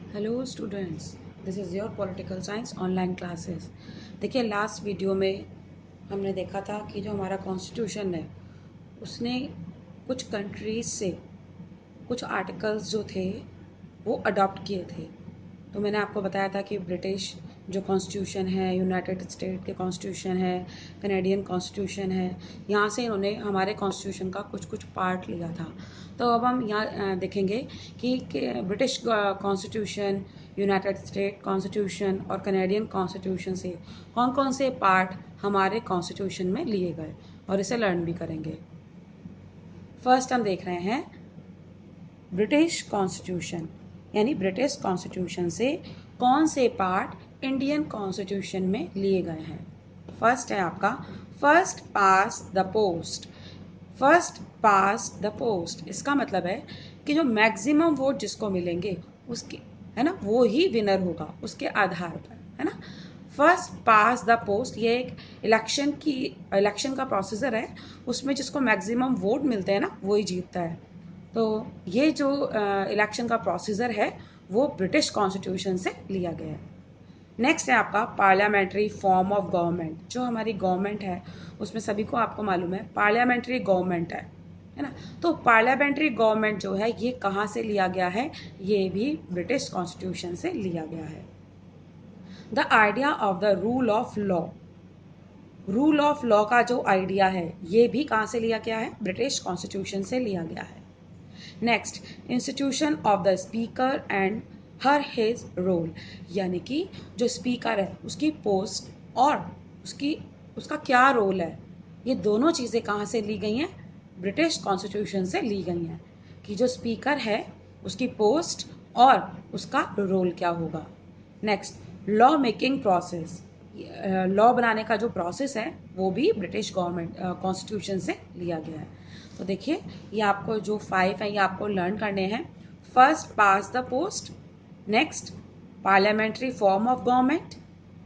Hello students, this is your political science online classes. देखिए, last video में हमने देखा था कि जो हमारा कॉन्स्टिट्यूशन है उसने कुछ कंट्रीज़ से कुछ आर्टिकल्स जो थे वो अडॉप्ट किए थे। तो मैंने आपको बताया था कि ब्रिटिश जो कॉन्स्टिट्यूशन है, यूनाइटेड स्टेट के कॉन्स्टिट्यूशन है, कनेडियन कॉन्स्टिट्यूशन है, यहाँ से इन्होंने हमारे कॉन्स्टिट्यूशन का कुछ कुछ पार्ट लिया था। तो अब हम यहाँ देखेंगे कि British constitution, United state constitution और कनेडियन कॉन्स्टिट्यूशन से कौन कौन से पार्ट हमारे कॉन्स्टिट्यूशन में लिए गए और इसे लर्न भी करेंगे। फर्स्ट हम देख रहे हैं ब्रिटिश कॉन्स्टिट्यूशन, यानी ब्रिटिश कॉन्स्टिट्यूशन से कौन से पार्ट इंडियन कॉन्स्टिट्यूशन में लिए गए हैं। फर्स्ट है आपका first past the post. First past the post इसका मतलब है कि जो मैक्सिमम वोट जिसको मिलेंगे उसके, है ना, वो ही विनर होगा उसके आधार पर, है ना। फर्स्ट पास द पोस्ट ये एक इलेक्शन का प्रोसीजर है, उसमें जिसको मैक्सिमम वोट मिलते हैं ना वही जीतता है। तो ये जो इलेक्शन का प्रोसीजर है वो ब्रिटिश कॉन्स्टिट्यूशन से लिया गया है। नेक्स्ट है आपका पार्लियामेंट्री फॉर्म ऑफ गवर्नमेंट। जो हमारी गवर्नमेंट है उसमें सभी को आपको मालूम है पार्लियामेंट्री गवर्नमेंट है ना। तो पार्लियामेंट्री गवर्नमेंट जो है ये कहाँ से लिया गया है, ये भी ब्रिटिश कॉन्स्टिट्यूशन से लिया गया है। The idea of the rule of law, rule of law का जो आइडिया है ये भी कहाँ से लिया गया है, ब्रिटिश कॉन्स्टिट्यूशन से लिया गया है। Next, institution of the speaker and her his role, यानी कि जो स्पीकर है उसकी पोस्ट और उसका क्या रोल है, ये दोनों चीज़ें कहाँ से ली गई हैं, ब्रिटिश कॉन्स्टिट्यूशन से ली गई हैं। कि जो स्पीकर है उसकी पोस्ट और उसका रोल क्या होगा। Next, law making process, law बनाने का जो प्रोसेस है वो भी ब्रिटिश गवर्नमेंट कॉन्स्टिट्यूशन से लिया गया है। तो देखिए, ये आपको जो 5 है ये आपको लर्न करने हैं। First past the post, next parliamentary form of government,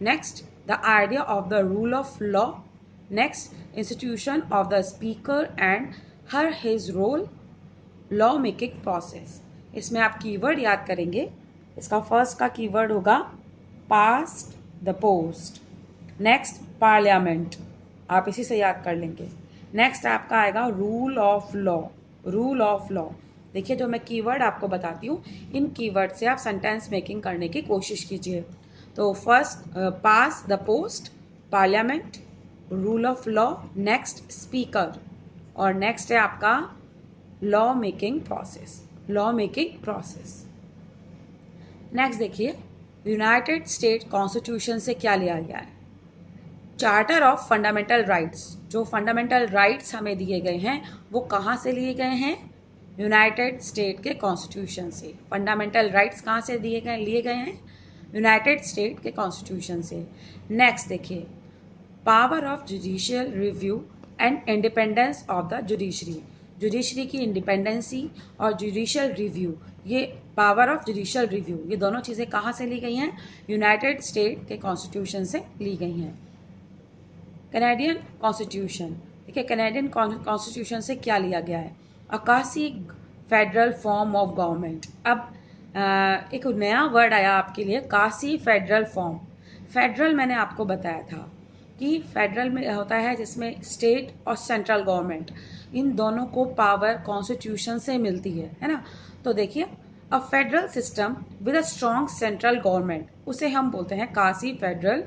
next the idea of the rule of law, next institution of the speaker and her his role, law making process. इसमें आप कीवर्ड याद करेंगे। इसका first का keyword होगा past the post, next parliament, आप इसी से याद कर लेंगे। नेक्स्ट आपका आएगा rule of law, rule of law. देखिए, जो मैं कीवर्ड आपको बताती हूँ इन कीवर्ड से आप सेंटेंस मेकिंग करने की कोशिश कीजिए। तो first past the post, parliament, rule of law, next speaker, और नेक्स्ट है आपका law making process, law making process. Next देखिए, यूनाइटेड स्टेट कॉन्स्टिट्यूशन से क्या लिया गया है, चार्टर ऑफ फंडामेंटल राइट्स। जो फंडामेंटल राइट्स हमें दिए गए हैं वो कहाँ से लिए गए हैं, यूनाइटेड स्टेट के कॉन्स्टिट्यूशन से। फंडामेंटल राइट्स कहाँ से लिए गए हैं, यूनाइटेड स्टेट के कॉन्स्टिट्यूशन से। नेक्स्ट देखिए, power of judicial review and independence of the judiciary. Judiciary की इंडिपेंडेंसी और जुडिशियल रिव्यू, ये पावर ऑफ जुडिशियल रिव्यू, ये दोनों चीज़ें कहाँ से ली गई हैं, यूनाइटेड स्टेट के कॉन्स्टिट्यूशन से ली गई हैं। कैनेडियन कॉन्स्टिट्यूशन, देखिए कैनेडियन कॉन्स्टिट्यूशन से क्या लिया गया है, अकासी फेडरल फॉर्म ऑफ गवर्नमेंट। अब एक नया वर्ड आया आपके लिए, कासी फेडरल फॉर्म। फेडरल मैंने आपको बताया था कि फेडरल में होता है जिसमें स्टेट और सेंट्रल गवर्नमेंट इन दोनों को पावर कॉन्स्टिट्यूशन से मिलती है ना। तो देखिए, a federal system with a strong central government, उसे हम बोलते हैं कासी फेडरल।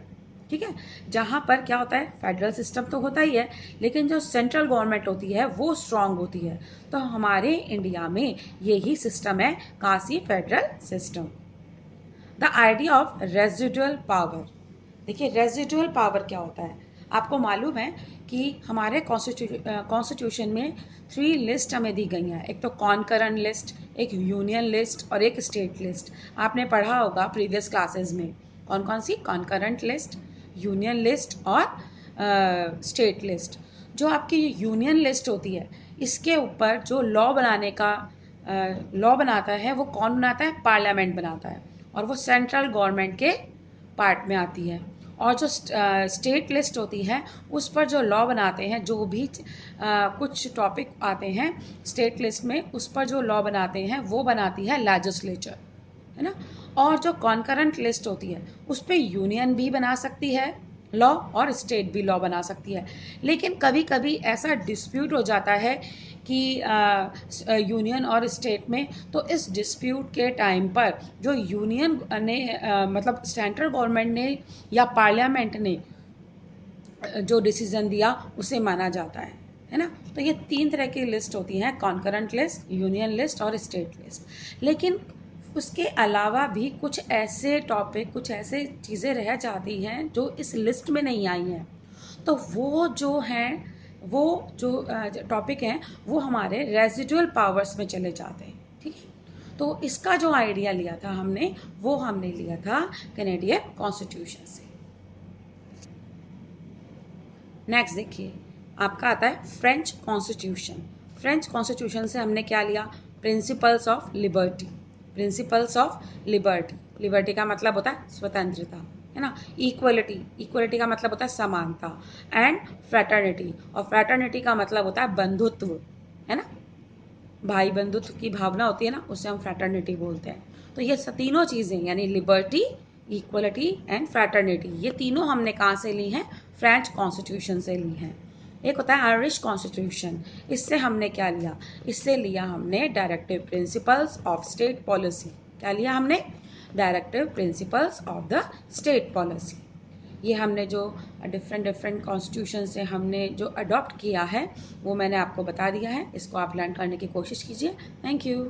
ठीक है, जहां पर क्या होता है, फेडरल सिस्टम तो होता ही है लेकिन जो सेंट्रल गवर्नमेंट होती है वो स्ट्रांग होती है। तो हमारे इंडिया में यही सिस्टम है, Kashi federal system. The idea of residual power, देखिए रेजिडुअल पावर क्या होता है, आपको मालूम है कि हमारे कॉन्स्टिट्यूशन में 3 लिस्ट हमें दी गई हैं। एक तो कॉन्करेंट लिस्ट, एक यूनियन लिस्ट और एक स्टेट लिस्ट। आपने पढ़ा होगा प्रीवियस क्लासेस में कौन कौन सी, कॉन्करेंट लिस्ट, यूनियन लिस्ट और स्टेट लिस्ट। जो आपकी यूनियन लिस्ट होती है इसके ऊपर जो लॉ बनाता है वो कौन बनाता है, पार्लियामेंट बनाता है, और वो सेंट्रल गवर्नमेंट के पार्ट में आती है। और जो स्टेट लिस्ट होती है उस पर जो लॉ बनाते हैं, जो भी कुछ टॉपिक आते हैं स्टेट लिस्ट में, उस पर जो लॉ बनाते हैं वो बनाती है लेजिस्लेचर। है ना। और जो कॉन्करेंट लिस्ट होती है उस पर यूनियन भी बना सकती है लॉ और स्टेट भी लॉ बना सकती है। लेकिन कभी कभी ऐसा डिस्प्यूट हो जाता है कि यूनियन और स्टेट में, तो इस डिस्प्यूट के टाइम पर जो यूनियन ने मतलब सेंट्रल गवर्नमेंट ने या पार्लियामेंट ने जो डिसीजन दिया उसे माना जाता है ना। तो ये 3 तरह की लिस्ट होती हैं, कॉन्करेंट लिस्ट, यूनियन लिस्ट और स्टेट लिस्ट। लेकिन उसके अलावा भी कुछ ऐसे टॉपिक, कुछ ऐसे चीज़ें रह जाती हैं जो इस लिस्ट में नहीं आई हैं। तो वो जो हैं, वो जो टॉपिक हैं वो हमारे रेजिडुअल पावर्स में चले जाते हैं, ठीक है। तो इसका जो आइडिया लिया था हमने, वो हमने लिया था कैनेडियन कॉन्स्टिट्यूशन से। नेक्स्ट देखिए, आपका आता है फ्रेंच कॉन्स्टिट्यूशन। फ्रेंच कॉन्स्टिट्यूशन से हमने क्या लिया, principles of liberty. Principles of liberty, liberty का मतलब होता है स्वतंत्रता, है ना। इक्वलिटी, इक्वलिटी का मतलब होता है समानता। एंड फ्रैटर्निटी, और फ्रैटर्निटी का मतलब होता है बंधुत्व, है ना। भाई बंधुत्व की भावना होती है ना, उसे हम फ्रैटर्निटी बोलते हैं। तो ये तीनों चीज़ें यानी लिबर्टी, इक्वलिटी एंड फ्रैटर्निटी, ये तीनों हमने कहाँ से ली हैं, फ्रेंच कॉन्स्टिट्यूशन से ली हैं। एक होता है आयरिश कॉन्स्टिट्यूशन, इससे हमने क्या लिया, इससे लिया हमने directive principles of state policy. क्या लिया हमने, directive principles of the state policy. ये हमने जो डिफरेंट डिफरेंट कॉन्स्टिट्यूशन से हमने जो अडॉप्ट किया है वो मैंने आपको बता दिया है। इसको आप लर्न करने की कोशिश कीजिए। Thank you.